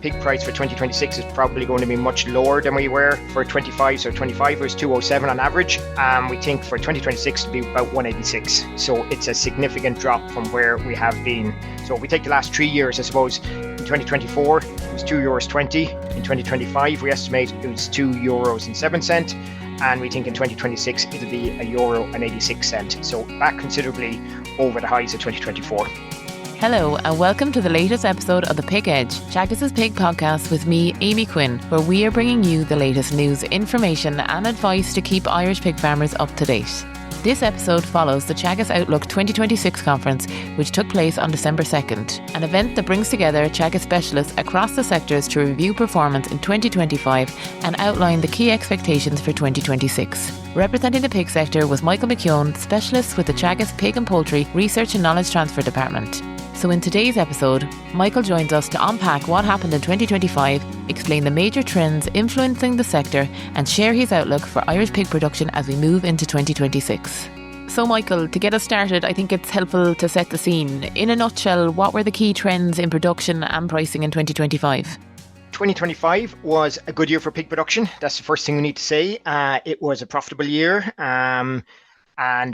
pig price for 2026 is probably going to be much lower than we were for 25. So 25 was 207 on average. We think for 2026 to be about 186. So it's a significant drop from where we have been. So if we take the last 3 years, I suppose in 2024 it was €2.20. In 2025 we estimate it was €2.07. And we think in 2026 it'll be €1.86. So back considerably over the highs of 2024. Hello and welcome to the latest episode of The Pig Edge, Teagasc's pig podcast with me, Amy Quinn, where we are bringing you the latest news, information and advice to keep Irish pig farmers up to date. This episode follows the Teagasc Outlook 2026 conference, which took place on December 2nd, an event that brings together Teagasc specialists across the sectors to review performance in 2025 and outline the key expectations for 2026. Representing the pig sector was Michael McKeon, specialist with the Teagasc Pig and Poultry Research and Knowledge Transfer Department. So in today's episode, Michael joins us to unpack what happened in 2025, explain the major trends influencing the sector and share his outlook for Irish pig production as we move into 2026. So Michael, to get us started, I think it's helpful to set the scene. In a nutshell, what were the key trends in production and pricing in 2025? 2025 was a good year for pig production. That's the first thing we need to say. It was a profitable year, and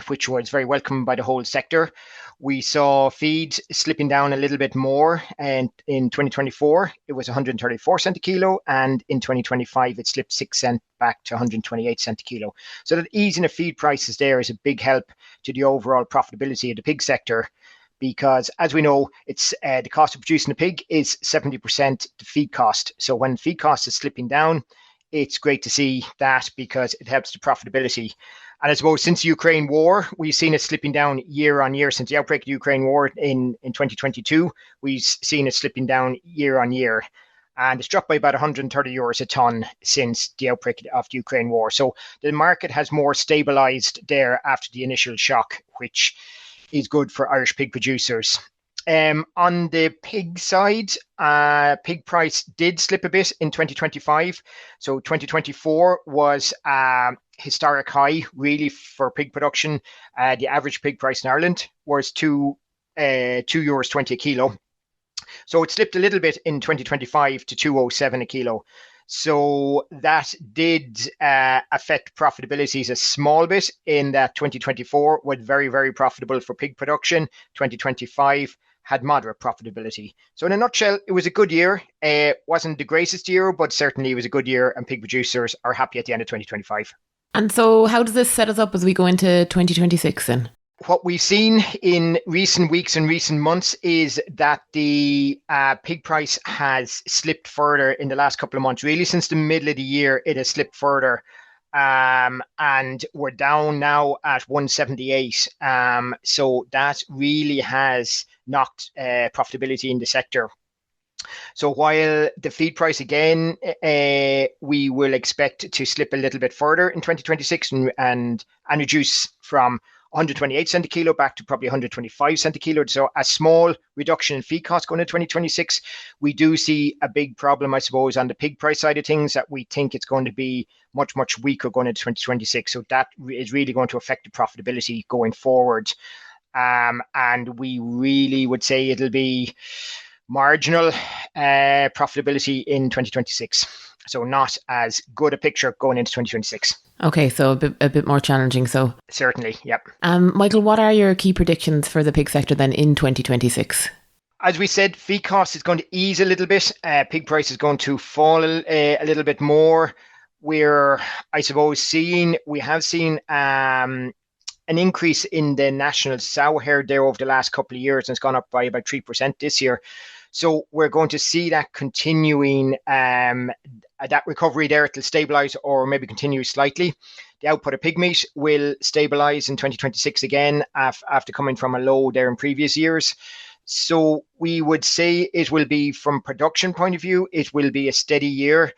which was very welcomed by the whole sector. We saw feed slipping down a little bit more, and in 2024 it was 134 cent a kilo, and in 2025 it slipped 6 cent back to 128 cent a kilo. So that easing of feed prices there is a big help to the overall profitability of the pig sector, because as we know, it's the cost of producing a pig is 70% the feed cost. So when feed cost is slipping down, it's great to see that because it helps the profitability. And I suppose since the Ukraine war, we've seen it slipping down year on year. Since the outbreak of the Ukraine war in 2022, we've seen it slipping down year on year. And it's dropped by about €130 a tonne since the outbreak of the Ukraine war. So the market has more stabilised there after the initial shock, which is good for Irish pig producers. On the pig side, pig price did slip a bit in 2025. So 2024 was a historic high, really, for pig production. The average pig price in Ireland was €2.20 a kilo. So it slipped a little bit in 2025 to 207 a kilo. So that did affect profitabilities a small bit, in that 2024 was very, very profitable for pig production. 2025 had moderate profitability. So in a nutshell, it was a good year. It wasn't the greatest year, but certainly it was a good year, and pig producers are happy at the end of 2025. And so how does this set us up as we go into 2026 then? What we've seen in recent weeks and recent months is that the pig price has slipped further in the last couple of months. Really, since the middle of the year, it has slipped further. And we're down now at 178. So that really has knocked profitability in the sector. So while the feed price again, we will expect to slip a little bit further in 2026 and reduce from 128 cent a kilo back to probably 125 cent a kilo. So a small reduction in feed costs going into 2026. We do see a big problem, I suppose, on the pig price side of things, that we think it's going to be much, much weaker going into 2026. So that is really going to affect the profitability going forward. And we really would say it'll be marginal profitability in 2026. So not as good a picture going into 2026. Okay, so a bit more challenging. So certainly, yep. Michael, what are your key predictions for the pig sector then in 2026? As we said, feed cost is going to ease a little bit. Pig price is going to fall a little bit more. We're, I suppose, we have seen an increase in the national sow herd there over the last couple of years, and it's gone up by about 3% this year. So we're going to see that continuing, that recovery there. It'll stabilise or maybe continue slightly. The output of pig meat will stabilise in 2026 again after coming from a low there in previous years. So we would say it will be, from production point of view, it will be a steady year.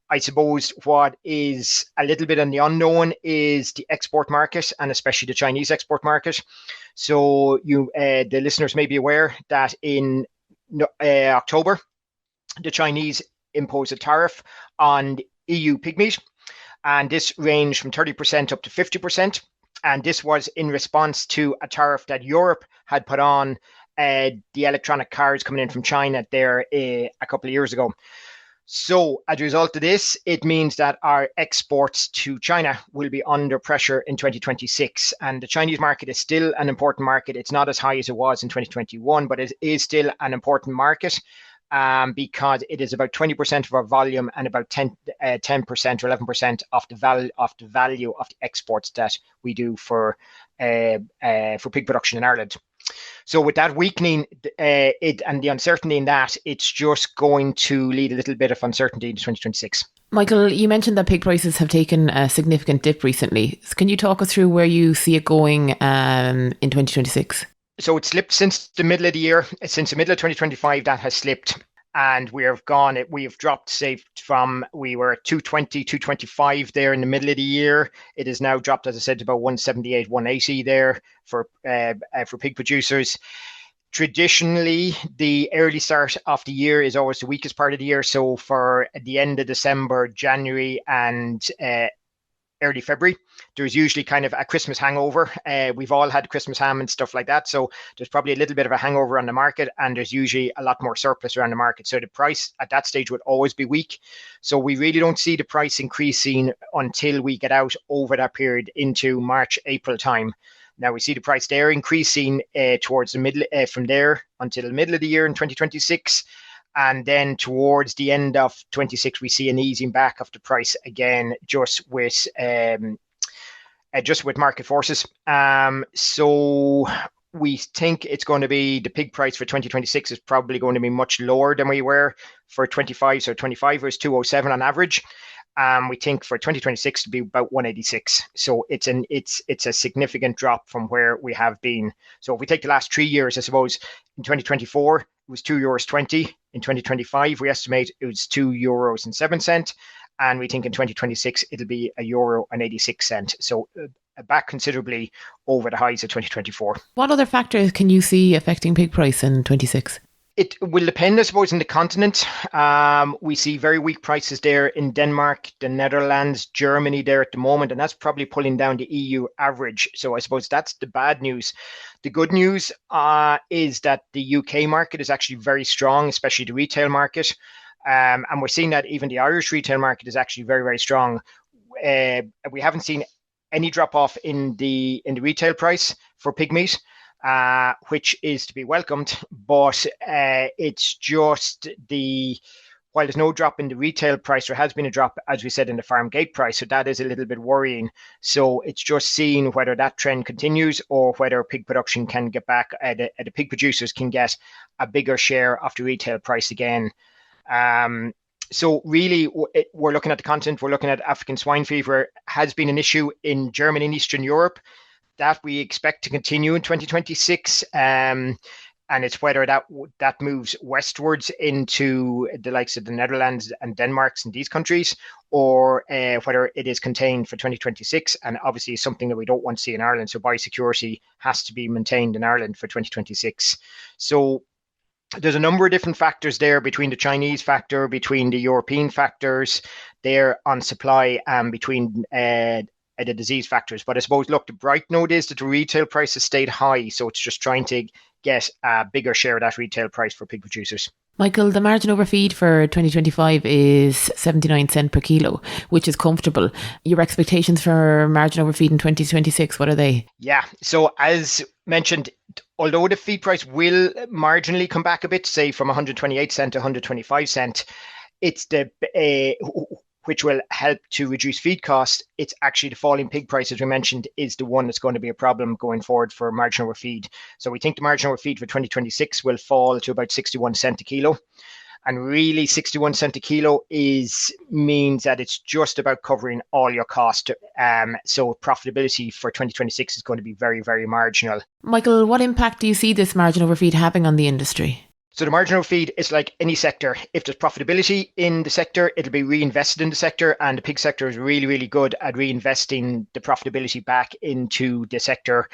I suppose what is a little bit on the unknown is the export market, and especially the Chinese export market. So the listeners may be aware that in October, the Chinese imposed a tariff on EU pig meat, and this ranged from 30% up to 50%. And this was in response to a tariff that Europe had put on the electronic cars coming in from China there a couple of years ago. So as a result of this, it means that our exports to China will be under pressure in 2026. And the Chinese market is still an important market. It's not as high as it was in 2021, but it is still an important market because it is about 20% of our volume and about 10% or 11% of the value of the exports that we do for pig production in Ireland. So with that weakening and the uncertainty in that, it's just going to lead a little bit of uncertainty in 2026. Michael, you mentioned that pig prices have taken a significant dip recently. So can you talk us through where you see it going in 2026? So it slipped since the middle of the year. Since the middle of 2025, that has slipped. And we have dropped, say, we were at 220, 225 there in the middle of the year. It has now dropped, as I said, to about 178, 180 there for pig producers. Traditionally, the early start of the year is always the weakest part of the year. So for the end of December, January, and early February, there's usually kind of a Christmas hangover. We've all had Christmas ham and stuff like that. So there's probably a little bit of a hangover on the market, and there's usually a lot more surplus around the market. So the price at that stage would always be weak. So we really don't see the price increasing until we get out over that period into March, April time. Now we see the price there increasing towards the middle, from there until the middle of the year in 2026. And then towards the end of 26, we see an easing back of the price again, just with market forces. So we think it's going to be the pig price for 2026 is probably going to be much lower than we were for 25. So 25 was 207 on average. We think for 2026 to be about 186. So it's a significant drop from where we have been. So if we take the last 3 years, I suppose in 2024 it was €2.20. In 2025 we estimate it was €2.07, and we think in 2026 it'll be €1.86. So back considerably over the highs of 2024. What other factors can you see affecting pig price in 26? It will depend, I suppose, on the continent. We see very weak prices there in Denmark, the Netherlands, Germany there at the moment, and that's probably pulling down the EU average. So I suppose that's the bad news. The good news is that the UK market is actually very strong, especially the retail market. And we're seeing that even the Irish retail market is actually very, very strong. We haven't seen any drop off in the retail price for pig meat. Which is to be welcomed, but it's just while there's no drop in the retail price, there has been a drop, as we said, in the farm gate price. So that is a little bit worrying. So it's just seeing whether that trend continues or whether pig production can get back, the pig producers can get a bigger share of the retail price again. So really, we're looking at the continent. We're looking at African swine fever has been an issue in Germany and Eastern Europe that we expect to continue in 2026. And it's whether that moves westwards into the likes of the Netherlands and Denmark and these countries, or whether it is contained for 2026. And obviously something that we don't want to see in Ireland. So biosecurity has to be maintained in Ireland for 2026. So there's a number of different factors there, between the Chinese factor, between the European factors there on supply, and between the disease factors. But I suppose, look, the bright note is that the retail price has stayed high. So it's just trying to get a bigger share of that retail price for pig producers. Michael, the margin over feed for 2025 is 79 cents per kilo, which is comfortable. Your expectations for margin over feed in 2026, what are they? Yeah, so as mentioned, although the feed price will marginally come back a bit, say from 128 cents to 125 cents, it's which will help to reduce feed costs. It's actually the falling pig price, as we mentioned, is the one that's going to be a problem going forward for margin over feed. So we think the margin over feed for 2026 will fall to about 61 cents a kilo. And really 61 cents a kilo means that it's just about covering all your cost. So profitability for 2026 is going to be very, very marginal. Michael, what impact do you see this margin over feed having on the industry? So the marginal feed is like any sector. If there's profitability in the sector, it'll be reinvested in the sector, and the pig sector is really, really good at reinvesting the profitability back into the sector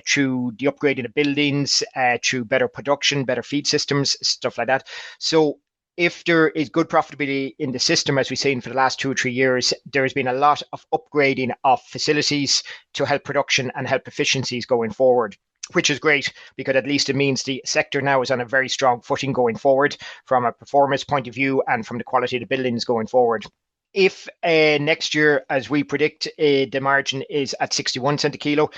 through the upgrading of buildings, through better production, better feed systems, stuff like that. So if there is good profitability in the system, as we've seen for the last 2 or 3 years, there has been a lot of upgrading of facilities to help production and help efficiencies going forward. which is great because at least it means the sector now is on a very strong footing going forward from a performance point of view and from the quality of the buildings going forward. If next year, as we predict, the margin is at 61 cent a kilo,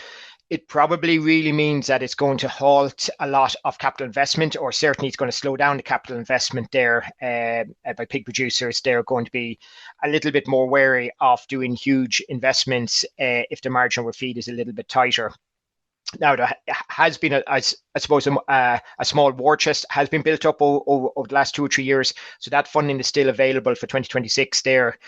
it probably really means that it's going to halt a lot of capital investment, or certainly it's going to slow down the capital investment there by pig producers. They're going to be a little bit more wary of doing huge investments if the margin over feed is a little bit tighter. Now, there has been, I suppose, a small war chest has been built up over the last 2 or 3 years. So that funding is still available for 2026 there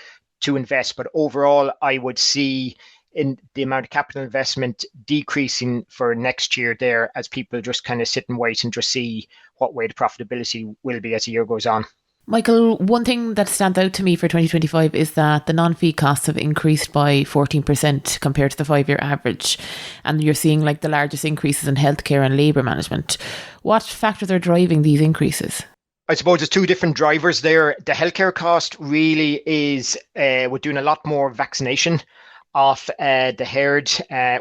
to invest. But overall, I would see in the amount of capital investment decreasing for next year there as people just kind of sit and wait and just see what way the profitability will be as the year goes on. Michael, one thing that stands out to me for 2025 is that the non-feed costs have increased by 14% compared to the 5-year average. And you're seeing like the largest increases in healthcare and labour management. What factors are driving these increases? I suppose there's two different drivers there. The healthcare cost really is, we're doing a lot more vaccination of the herd,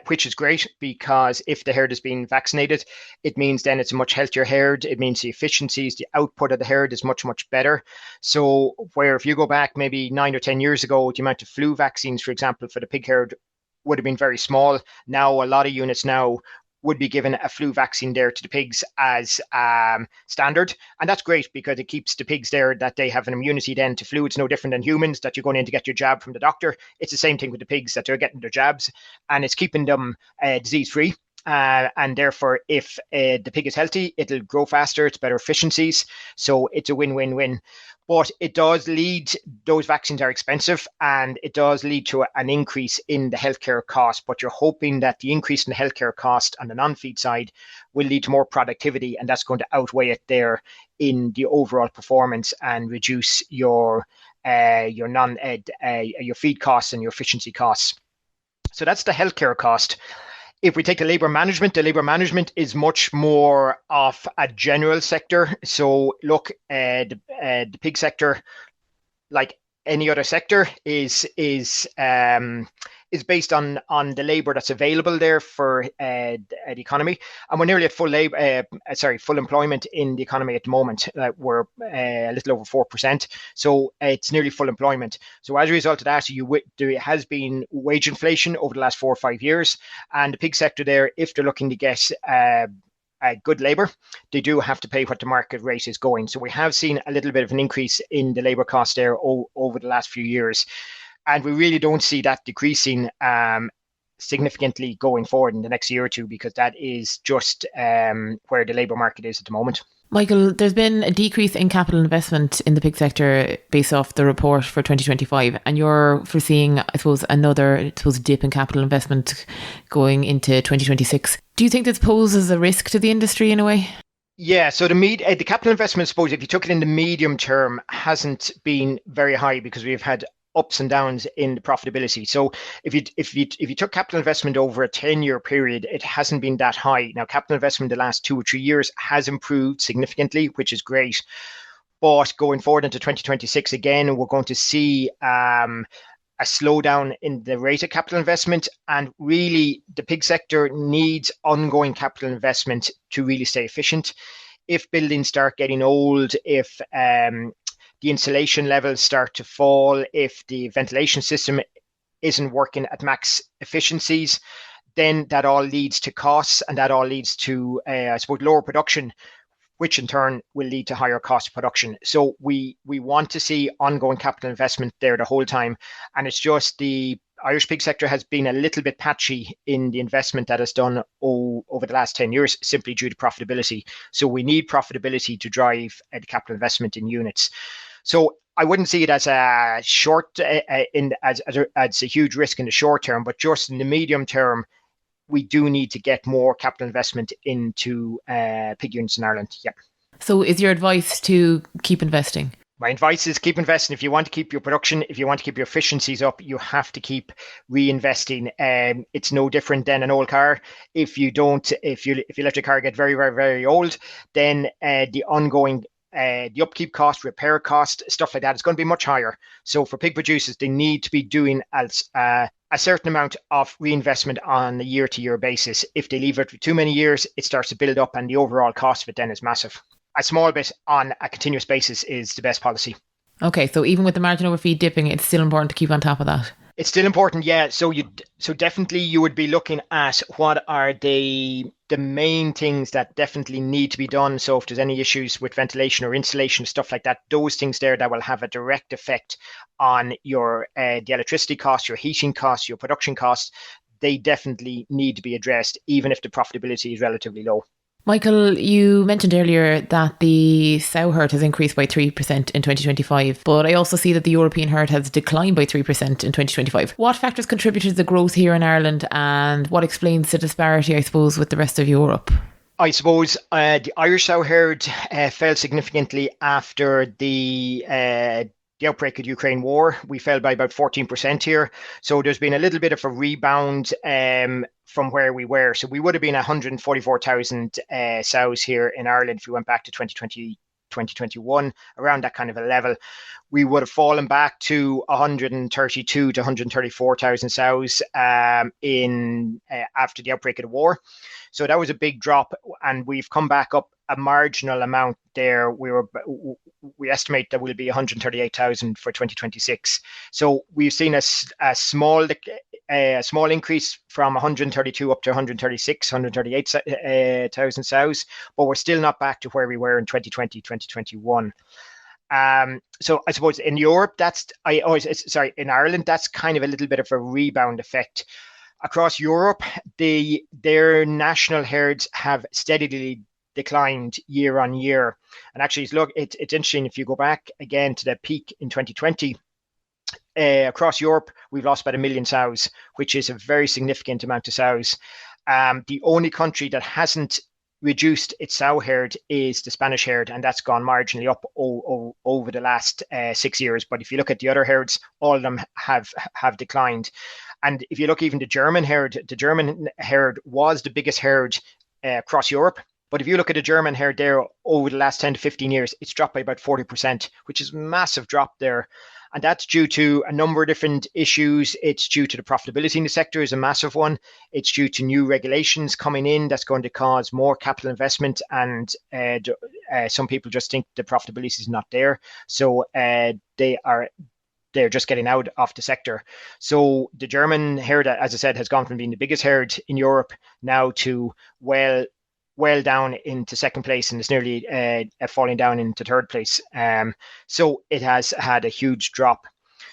which is great because if the herd is being vaccinated, it means then it's a much healthier herd. It means the efficiencies, the output of the herd is much, much better. So where if you go back maybe 9 or 10 years ago, the amount of flu vaccines, for example, for the pig herd would have been very small. Now, a lot of units now would be given a flu vaccine there to the pigs as standard. And that's great because it keeps the pigs there that they have an immunity then to flu. It's no different than humans that you're going in to get your jab from the doctor. It's the same thing with the pigs that they're getting their jabs and it's keeping them disease-free. And therefore, if the pig is healthy, it'll grow faster, it's better efficiencies. So it's a win-win-win. But it does lead, those vaccines are expensive and it does lead to an increase in the healthcare cost. But you're hoping that the increase in the healthcare cost on the non-feed side will lead to more productivity and that's going to outweigh it there in the overall performance and reduce your feed costs and your efficiency costs. So that's the healthcare cost. If we take the labour management is much more of a general sector. So look, the pig sector, like any other sector, is based on the labour that's available there for the economy, and we're nearly at full employment in the economy at the moment. We're a little over 4%, so it's nearly full employment. So as a result of that, there has been wage inflation over the last 4 or 5 years, and the pig sector there, if they're looking to get good labour, they do have to pay what the market rate is going. So we have seen a little bit of an increase in the labour cost there over the last few years. And we really don't see that decreasing significantly going forward in the next year or two because that is just where the labour market is at the moment. Michael, there's been a decrease in capital investment in the pig sector based off the report for 2025 and you're foreseeing, I suppose, another dip in capital investment going into 2026. Do you think this poses a risk to the industry in a way? Yeah, so the capital investment, I suppose, if you took it in the medium term, hasn't been very high because we've had ups and downs in the profitability. So if you took capital investment over a 10-year period, it hasn't been that high. Now, capital investment in the last 2 or 3 years has improved significantly, which is great. But going forward into 2026, again, we're going to see a slowdown in the rate of capital investment. And really, the pig sector needs ongoing capital investment to really stay efficient. If buildings start getting old, if the insulation levels start to fall, if the ventilation system isn't working at max efficiencies, then that all leads to costs and that all leads to, I suppose, lower production, which in turn will lead to higher cost of production. So we want to see ongoing capital investment there the whole time. And it's just the Irish pig sector has been a little bit patchy in the investment that is done over the last 10 years, simply due to profitability. So we need profitability to drive the capital investment in units. So I wouldn't see it as a as a huge risk in the short term, but just in the medium term, we do need to get more capital investment into pig units in Ireland. Yeah. So is your advice to keep investing? My advice is keep investing. If you want to keep your production, if you want to keep your efficiencies up, you have to keep reinvesting. It's no different than an old car. If you let your car get very, very, very old, then the ongoing the upkeep cost, repair cost, stuff like that is going to be much higher. So for pig producers, they need to be doing as a certain amount of reinvestment on a year-to-year basis. If they leave it for too many years, it starts to build up and the overall cost of it then is massive. A small bit on a continuous basis is the best policy. Okay, so even with the margin over feed dipping, it's still important to keep on top of that. It's still important, yeah. So definitely you would be looking at what are the main things that definitely need to be done. So if there's any issues with ventilation or insulation, stuff like that, those things there that will have a direct effect on your the electricity costs, your heating costs, your production costs, they definitely need to be addressed, even if the profitability is relatively low. Michael, you mentioned earlier that the sow herd has increased by 3% in 2025, but I also see that the European herd has declined by 3% in 2025. What factors contributed to the growth here in Ireland, and what explains the disparity, I suppose, with the rest of Europe? I suppose the Irish sow herd fell significantly after the outbreak of the Ukraine war. We fell by about 14% here. So there's been a little bit of a rebound from where we were. So we would have been 144,000 sows here in Ireland if we went back to 2020, 2021, around that kind of a level. We would have fallen back to 132 to 134,000 sows in after the outbreak of the war. So that was a big drop, and we've come back up a marginal amount there. We estimate that will be 138,000 for 2026. So we've seen a small increase from 132 up to 136, 138,000 sows, but we're still not back to where we were in 2020, 2021. So I suppose in Europe, in Ireland, that's kind of a little bit of a rebound effect. Across Europe, their national herds have steadily declined year on year. And actually, it's interesting if you go back again to the peak in 2020, across Europe, we've lost about 1 million sows, which is a very significant amount of sows. The only country that hasn't reduced its sow herd is the Spanish herd, and that's gone marginally up over the last 6 years. But if you look at the other herds, all of them have declined. And if you look even the German herd was the biggest herd across Europe. But if you look at the German herd there over the last 10 to 15 years, it's dropped by about 40%, which is a massive drop there. And that's due to a number of different issues. It's due to the profitability in the sector is a massive one. It's due to new regulations coming in that's going to cause more capital investment. And some people just think the profitability is not there. So they're just getting out of the sector. So the German herd, as I said, has gone from being the biggest herd in Europe now to well down into second place, and it's nearly falling down into third place. So it has had a huge drop.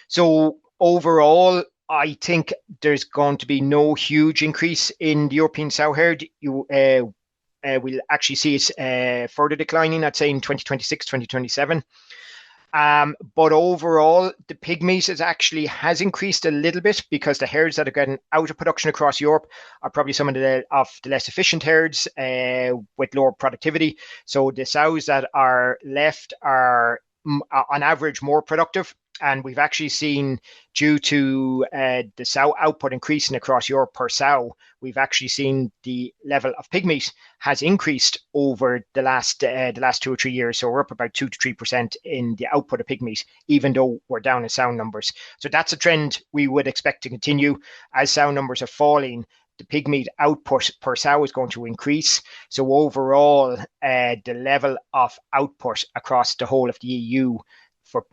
So overall, I think there's going to be no huge increase in the European sow herd. We'll actually see it further declining, I'd say, in 2026, 2027. But overall, the pig meat has increased a little bit because the herds that are getting out of production across Europe are probably some of the less efficient herds with lower productivity. So the sows that are left are on average more productive. And we've actually seen, due to the sow output increasing across Europe per sow, we've actually seen the level of pig meat has increased over the last 2 or 3 years. So we're up about 2 to 3% in the output of pig meat, even though we're down in sow numbers. So that's a trend we would expect to continue. As sow numbers are falling, the pig meat output per sow is going to increase. So overall, the level of output across the whole of the EU for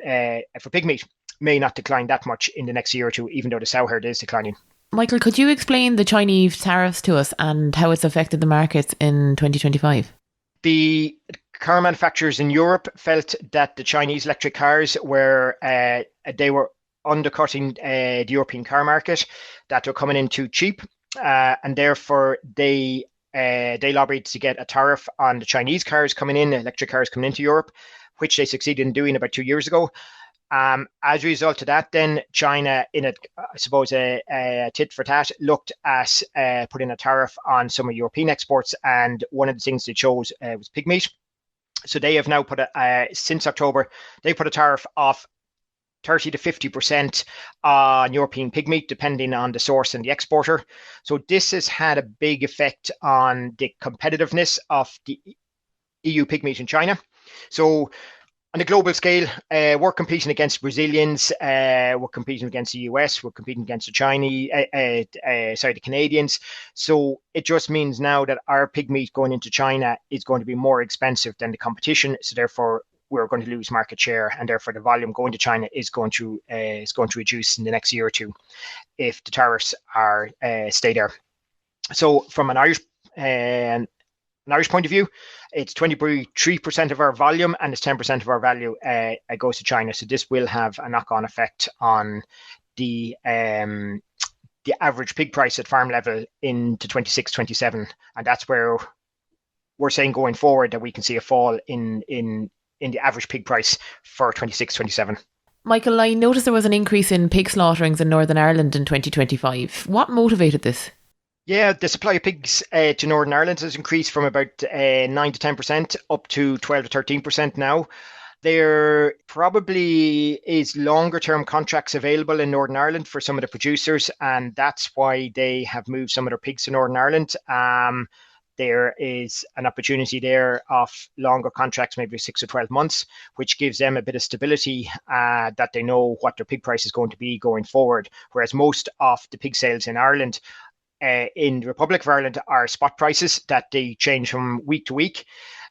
pig meat may not decline that much in the next year or two, even though the sow herd is declining. Michael, could you explain the Chinese tariffs to us and how it's affected the markets in 2025? The car manufacturers in Europe felt that the Chinese electric cars were undercutting the European car market, that they're coming in too cheap, and therefore they lobbied to get a tariff on the Chinese cars coming in, electric cars coming into Europe, which they succeeded in doing about 2 years ago. As a result of that, then China, in a tit for tat, looked at putting a tariff on some of European exports, and one of the things they chose was pig meat. So they have now since October, they put a tariff of 30 to 50% on European pig meat, depending on the source and the exporter. So this has had a big effect on the competitiveness of the EU pig meat in China. So on a global scale, we're competing against Brazilians, we're competing against the US, we're competing against the Chinese, the Canadians. So it just means now that our pig meat going into China is going to be more expensive than the competition. So therefore, we're going to lose market share, and therefore the volume going to China is going to reduce in the next year or two if the tariffs are stay there. So from an Irish point of view, it's 23% of our volume and it's 10% of our value goes to China. So this will have a knock-on effect on the average pig price at farm level into 26, 27. And that's where we're saying going forward that we can see a fall in the average pig price for 26, 27. Michael, I noticed there was an increase in pig slaughterings in Northern Ireland in 2025. What motivated this? Yeah, the supply of pigs to Northern Ireland has increased from about 9 to 10% up to 12 to 13% now. There probably is longer term contracts available in Northern Ireland for some of the producers, and that's why they have moved some of their pigs to Northern Ireland. There is an opportunity there of longer contracts, maybe 6 or 12 months, which gives them a bit of stability that they know what their pig price is going to be going forward. Whereas most of the pig sales in Ireland, in the Republic of Ireland, are spot prices that they change from week to week.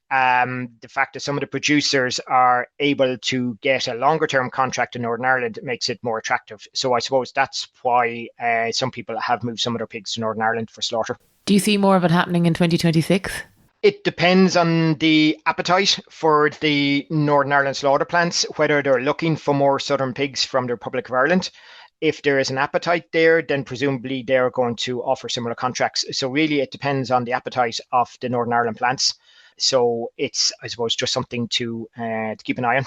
The fact that some of the producers are able to get a longer term contract in Northern Ireland makes it more attractive. So I suppose that's why some people have moved some of their pigs to Northern Ireland for slaughter. Do you see more of it happening in 2026? It depends on the appetite for the Northern Ireland slaughter plants, whether they're looking for more southern pigs from the Republic of Ireland. If there is an appetite there, then presumably they're going to offer similar contracts. So really it depends on the appetite of the Northern Ireland plants. So it's, I suppose, just something to keep an eye on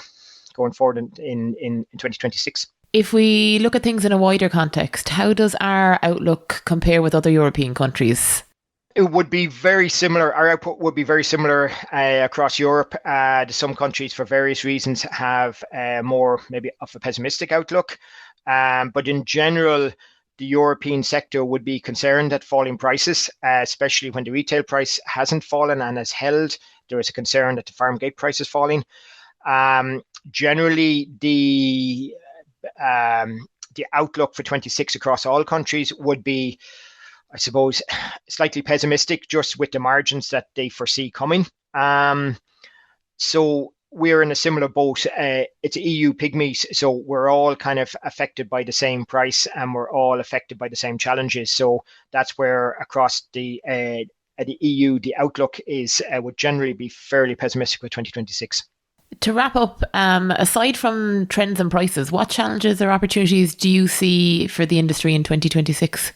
going forward in 2026. If we look at things in a wider context, how does our outlook compare with other European countries? It would be very similar. Our output would be very similar across Europe. Some countries, for various reasons, have more maybe of a pessimistic outlook. But in general, the European sector would be concerned at falling prices, especially when the retail price hasn't fallen and has held. There is a concern that the farm gate price is falling. Generally, the outlook for 26 across all countries would be, I suppose, slightly pessimistic, just with the margins that they foresee coming. So we're in a similar boat. It's EU pig meat, so we're all kind of affected by the same price, and we're all affected by the same challenges. So that's where across the EU, the outlook is would generally be fairly pessimistic for 2026. To wrap up, aside from trends and prices, what challenges or opportunities do you see for the industry in 2026?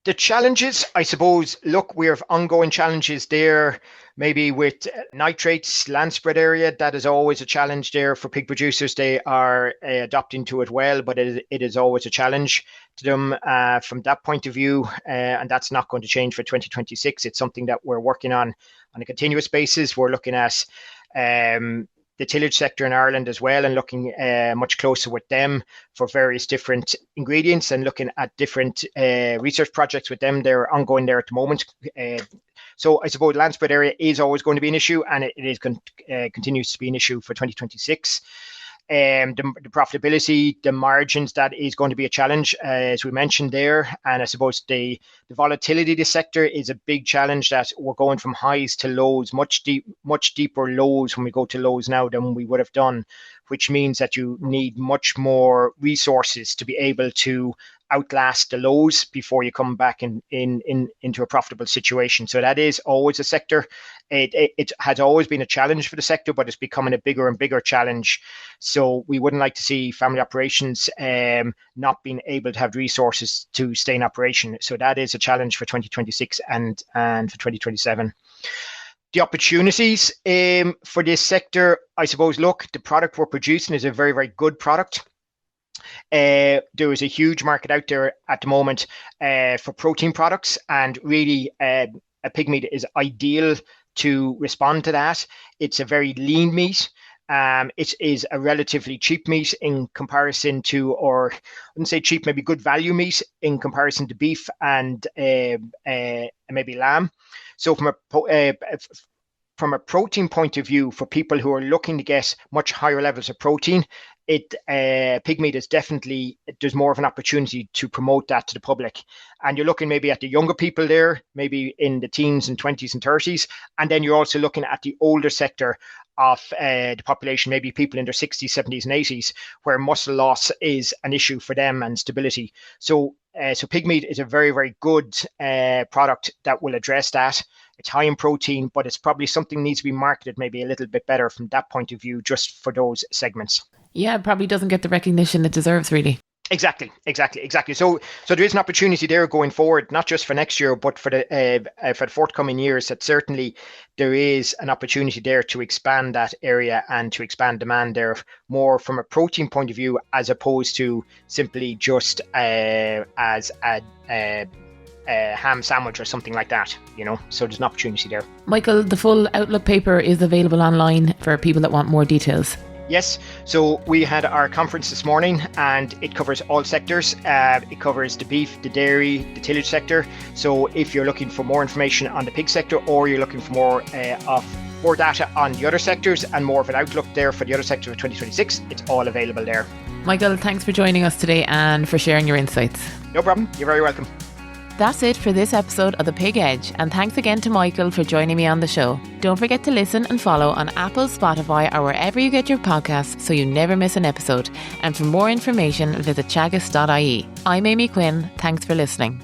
The challenges, I suppose, look, we have ongoing challenges there, maybe with nitrates, land spread area. That is always a challenge there for pig producers. They are adapting to it well, but it is always a challenge to them from that point of view. And that's not going to change for 2026. It's something that we're working on a continuous basis. We're looking at the tillage sector in Ireland as well, and looking much closer with them for various different ingredients and looking at different research projects with them. They're ongoing there at the moment. So I suppose land spread area is always going to be an issue, and it is continues to be an issue for 2026. The profitability, the margins, that is going to be a challenge, as we mentioned there. And I suppose the volatility of the sector is a big challenge, that we're going from highs to lows, much deeper lows when we go to lows now than we would have done, which means that you need much more resources to be able to outlast the lows before you come back into a profitable situation. So that is always a sector. It has always been a challenge for the sector, but it's becoming a bigger and bigger challenge. So we wouldn't like to see family operations not being able to have resources to stay in operation. So that is a challenge for 2026 and for 2027. The opportunities for this sector, I suppose, look, the product we're producing is a very, very good product. There is a huge market out there at the moment for protein products, and really a pig meat is ideal to respond to that. It's a very lean meat. It is a relatively cheap meat in comparison to, or I wouldn't say cheap, maybe good value meat in comparison to beef and maybe lamb. So from a from a protein point of view, for people who are looking to get much higher levels of protein, pig meat is definitely, there's more of an opportunity to promote that to the public. And you're looking maybe at the younger people there, maybe in the teens and 20s and 30s. And then you're also looking at the older sector of the population, maybe people in their 60s, 70s and 80s, where muscle loss is an issue for them and stability. So pig meat is a very, very good product that will address that. It's high in protein, but it's probably something that needs to be marketed maybe a little bit better from that point of view, just for those segments. Yeah, it probably doesn't get the recognition it deserves, really. Exactly. So there is an opportunity there going forward, not just for next year, but for the forthcoming years. That certainly there is an opportunity there to expand that area and to expand demand there more from a protein point of view, as opposed to simply just as a ham sandwich or something like that, so there's an opportunity there. Michael, the full Outlook paper is available online for people that want more details. Yes, so we had our conference this morning and it covers all sectors. It covers the beef, the dairy, the tillage sector. So if you're looking for more information on the pig sector, or you're looking for more data on the other sectors and more of an outlook there for the other sector of 2026, it's all available there. Michael, thanks for joining us today and for sharing your insights. No problem, you're very welcome. That's it for this episode of The Pig Edge, and thanks again to Michael for joining me on the show. Don't forget to listen and follow on Apple, Spotify or wherever you get your podcasts so you never miss an episode. And for more information, visit teagasc.ie. I'm Amy Quinn. Thanks for listening.